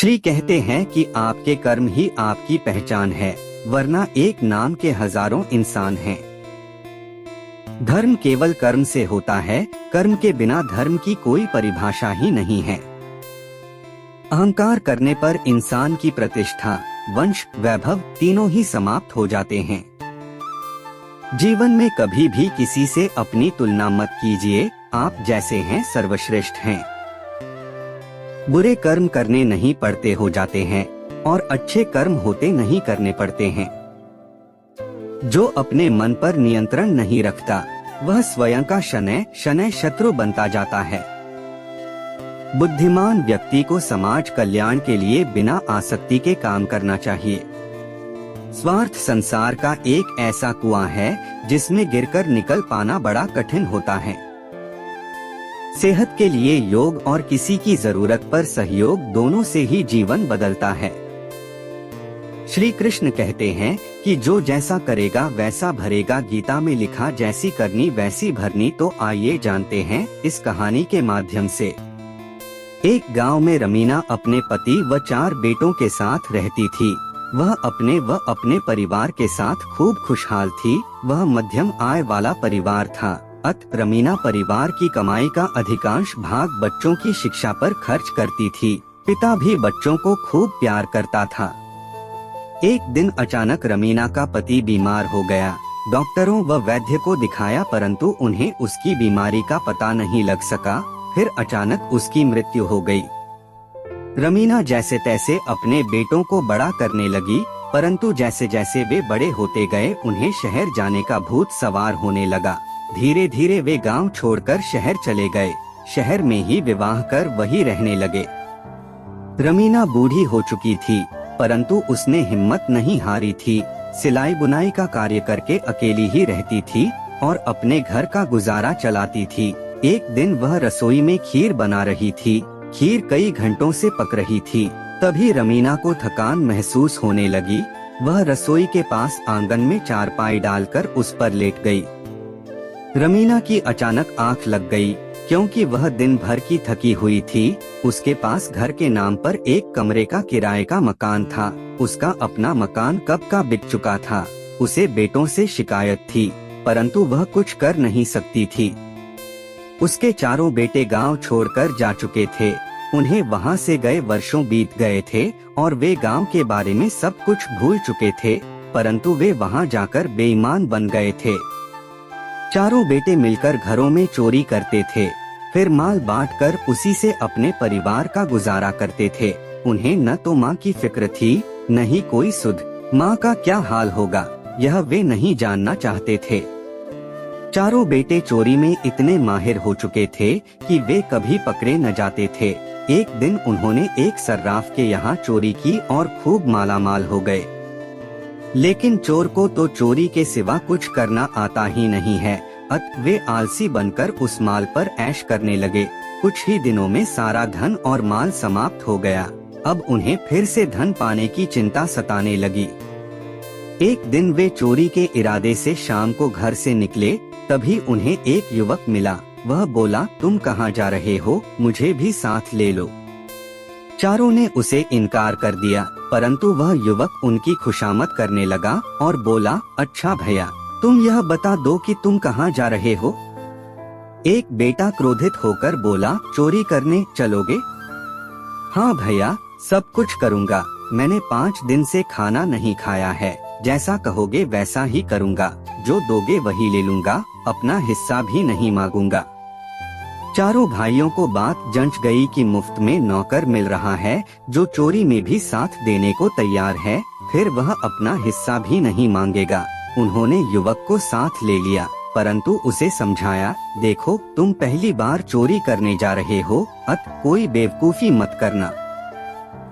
श्री कहते हैं कि आपके कर्म ही आपकी पहचान है, वरना एक नाम के हजारों इंसान हैं। धर्म केवल कर्म से होता है, कर्म के बिना धर्म की कोई परिभाषा ही नहीं है। अहंकार करने पर इंसान की प्रतिष्ठा, वंश, वैभव तीनों ही समाप्त हो जाते हैं। जीवन में कभी भी किसी से अपनी तुलना मत कीजिए, आप जैसे हैं सर्वश्रेष्ठ हैं। बुरे कर्म करने नहीं पड़ते हो जाते हैं और अच्छे कर्म होते नहीं करने पड़ते हैं। जो अपने मन पर नियंत्रण नहीं रखता, वह स्वयं का शनैः शनैः शत्रु बनता जाता है। बुद्धिमान व्यक्ति को समाज कल्याण के लिए बिना आसक्ति के काम करना चाहिए। स्वार्थ संसार का एक ऐसा कुआं है जिसमें गिरकर निकल पाना बड़ा कठिन होता है। सेहत के लिए योग और किसी की जरूरत पर सहयोग, दोनों से ही जीवन बदलता है। श्री कृष्ण कहते हैं कि जो जैसा करेगा वैसा भरेगा। गीता में लिखा जैसी करनी वैसी भरनी। तो आइए जानते हैं इस कहानी के माध्यम से। एक गांव में रमीना अपने पति व 4 बेटों के साथ रहती थी। वह अपने परिवार के साथ खूब खुशहाल थी। वह मध्यम आय वाला परिवार था। रमीना परिवार की कमाई का अधिकांश भाग बच्चों की शिक्षा पर खर्च करती थी। पिता भी बच्चों को खूब प्यार करता था। एक दिन अचानक रमीना का पति बीमार हो गया। डॉक्टरों व वैद्य को दिखाया, परंतु उन्हें उसकी बीमारी का पता नहीं लग सका। फिर अचानक उसकी मृत्यु हो गई। रमीना जैसे तैसे अपने बेटों को बड़ा करने लगी, परंतु जैसे जैसे वे बड़े होते गए उन्हें शहर जाने का भूत सवार होने लगा। धीरे धीरे वे गांव छोड़कर शहर चले गए। शहर में ही विवाह कर वही रहने लगे। रमीना बूढ़ी हो चुकी थी, परंतु उसने हिम्मत नहीं हारी थी। सिलाई बुनाई का कार्य करके अकेली ही रहती थी और अपने घर का गुजारा चलाती थी। एक दिन वह रसोई में खीर बना रही थी। खीर कई घंटों से पक रही थी। तभी रमीना को थकान महसूस होने लगी। वह रसोई के पास आंगन में चारपाई डालकर उस पर लेट गई। रमीना की अचानक आंख लग गई, क्योंकि वह दिन भर की थकी हुई थी। उसके पास घर के नाम पर एक कमरे का किराए का मकान था। उसका अपना मकान कब का बिक चुका था। उसे बेटों से शिकायत थी, परंतु वह कुछ कर नहीं सकती थी। उसके 4 बेटे गांव छोड़कर जा चुके थे। उन्हें वहां से गए वर्षों बीत गए थे और वे गांव के बारे में सब कुछ भूल चुके थे, परंतु वे वहां जाकर बेईमान बन गए थे। 4 बेटे मिलकर घरों में चोरी करते थे, फिर माल बांटकर उसी से अपने परिवार का गुजारा करते थे। उन्हें न तो माँ की फिक्र थी, न ही कोई सुध। माँ का क्या हाल होगा, यह वे नहीं जानना चाहते थे। 4 बेटे चोरी में इतने माहिर हो चुके थे कि वे कभी पकड़े न जाते थे। एक दिन उन्होंने एक सर्राफ के यहाँ चोरी की और खूब मालामाल हो गए। लेकिन चोर को तो चोरी के सिवा कुछ करना आता ही नहीं है। वे आलसी बनकर उस माल पर ऐश करने लगे। कुछ ही दिनों में सारा धन और माल समाप्त हो गया। अब उन्हें फिर से धन पाने की चिंता सताने लगी। एक दिन वे चोरी के इरादे से शाम को घर से निकले, तभी उन्हें एक युवक मिला। वह बोला, तुम कहाँ जा रहे हो, मुझे भी साथ ले लो। 4 ने उसे इनकार कर दिया, परंतु वह युवक उनकी खुशामद करने लगा और बोला, अच्छा भैया, तुम यह बता दो कि तुम कहाँ जा रहे हो। एक बेटा क्रोधित होकर बोला, चोरी करने चलोगे? हाँ भैया, सब कुछ करूँगा। मैंने 5 दिन से खाना नहीं खाया है। जैसा कहोगे वैसा ही करूँगा। जो दोगे वही ले लूँगा, अपना हिस्सा भी नहीं मांगूंगा। 4 भाइयों को बात जंच गई कि मुफ्त में नौकर मिल रहा है जो चोरी में भी साथ देने को तैयार है, फिर वह अपना हिस्सा भी नहीं मांगेगा। उन्होंने युवक को साथ ले लिया, परंतु उसे समझाया, देखो तुम पहली बार चोरी करने जा रहे हो, कोई बेवकूफी मत करना।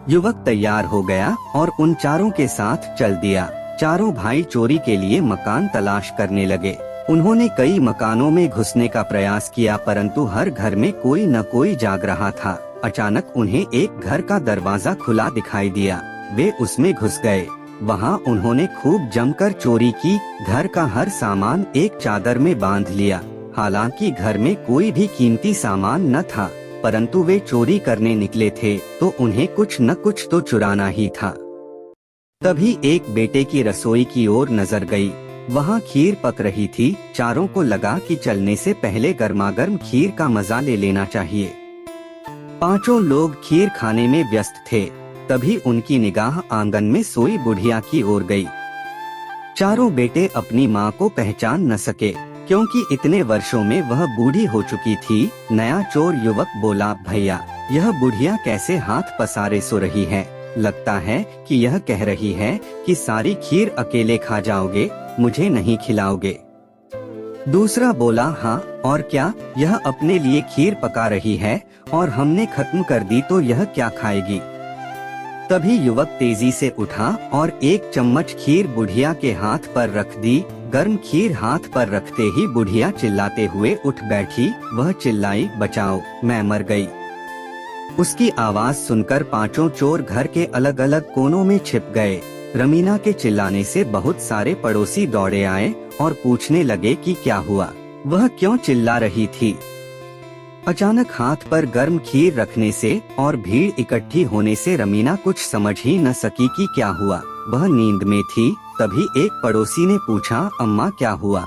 युवक तैयार हो गया और उन 4 के साथ चल दिया। 4 भाई चोरी के लिए मकान तलाश करने लगे। उन्होंने कई मकानों में घुसने का प्रयास किया, परंतु हर घर में कोई न कोई जाग रहा था। अचानक उन्हें एक घर का दरवाजा खुला दिखाई दिया। वे उसमें घुस गए। वहां उन्होंने खूब जमकर चोरी की। घर का हर सामान एक चादर में बांध लिया। हालांकि घर में कोई भी कीमती सामान न था। परंतु वे चोरी करने निकले थे तो उन्हें कुछ न कुछ तो चुराना ही था। तभी एक बेटे की रसोई की ओर नजर गई। वहाँ खीर पक रही थी। चारों को लगा कि चलने से पहले गर्मागर्म खीर का मजा ले लेना चाहिए। पांचों लोग खीर खाने में व्यस्त थे। तभी उनकी निगाह आंगन में सोई बुढ़िया की ओर गई। चारों बेटे अपनी माँ को पहचान न सके, क्योंकि इतने वर्षों में वह बूढ़ी हो चुकी थी। नया चोर युवक बोला, भैया, यह बुढ़िया कैसे हाथ पसारे सो रही है? लगता है कि यह कह रही है कि सारी खीर अकेले खा जाओगे, मुझे नहीं खिलाओगे। दूसरा बोला, हाँ और क्या, यह अपने लिए खीर पका रही है और हमने खत्म कर दी तो यह क्या खाएगी? तभी युवक तेजी से उठा और एक चम्मच खीर बुढ़िया के हाथ पर रख दी। गर्म खीर हाथ पर रखते ही बुढ़िया चिल्लाते हुए उठ बैठी। वह चिल्लाई, बचाओ, मैं मर गई। उसकी आवाज सुनकर पांचों चोर घर के अलग अलग कोनों में छिप गए। रमीना के चिल्लाने से बहुत सारे पड़ोसी दौड़े आए और पूछने लगे कि क्या हुआ, वह क्यों चिल्ला रही थी। अचानक हाथ पर गर्म खीर रखने से और भीड़ इकट्ठी होने से रमीना कुछ समझ ही न सकी कि क्या हुआ। वह नींद में थी। तभी एक पड़ोसी ने पूछा, अम्मा क्या हुआ?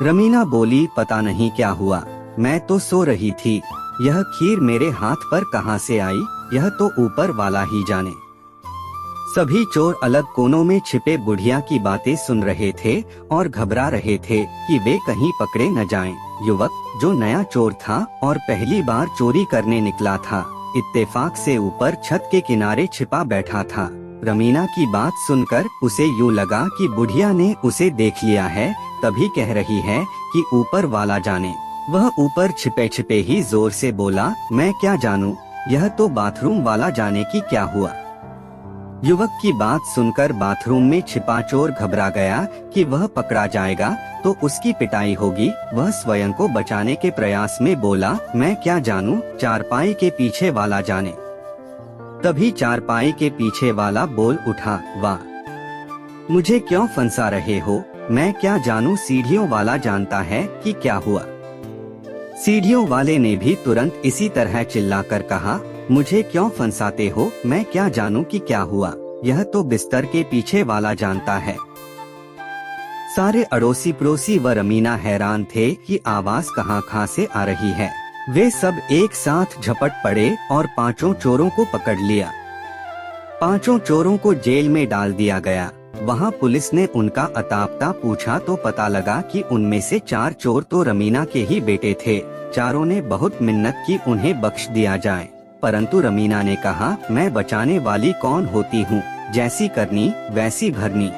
रमीना बोली, पता नहीं क्या हुआ, मैं तो सो रही थी। यह खीर मेरे हाथ पर कहां से आई, यह तो ऊपर वाला ही जाने। सभी चोर अलग कोनों में छिपे बुढ़िया की बातें सुन रहे थे और घबरा रहे थे कि वे कहीं पकड़े न जाएं। युवक, जो नया चोर था और पहली बार चोरी करने निकला था, इत्तेफाक से ऊपर छत के किनारे छिपा बैठा था। रमीना की बात सुनकर उसे यूँ लगा कि बुढ़िया ने उसे देख लिया है, तभी कह रही है कि ऊपर वाला जाने। वह ऊपर छिपे छिपे ही जोर से बोला, मैं क्या जानूं, यह तो बाथरूम वाला जाने कि क्या हुआ। युवक की बात सुनकर बाथरूम में छिपा चोर घबरा गया कि वह पकड़ा जाएगा तो उसकी पिटाई होगी। वह स्वयं को बचाने के प्रयास में बोला, मैं क्या जानूं, चारपाई के पीछे वाला जाने। तभी चारपाई के पीछे वाला बोल उठा, वाह, मुझे क्यों फंसा रहे हो, मैं क्या जानूं, सीढ़ियों वाला जानता है कि क्या हुआ। सीढ़ियों वाले ने भी तुरंत इसी तरह चिल्लाकर कहा, मुझे क्यों फंसाते हो, मैं क्या जानूं कि क्या हुआ, यह तो बिस्तर के पीछे वाला जानता है। सारे अड़ोसी पड़ोसी व रमीना हैरान थे कि आवाज कहां से आ रही है। वे सब एक साथ झपट पड़े और पांचों चोरों को पकड़ लिया। पांचों चोरों को जेल में डाल दिया गया। वहां पुलिस ने उनका अतापता पूछा तो पता लगा कि उनमें से 4 चोर तो रमीना के ही बेटे थे। चारों ने बहुत मिन्नत की उन्हें बख्श दिया जाए, परंतु रमीना ने कहा, मैं बचाने वाली कौन होती हूँ, जैसी करनी वैसी भरनी।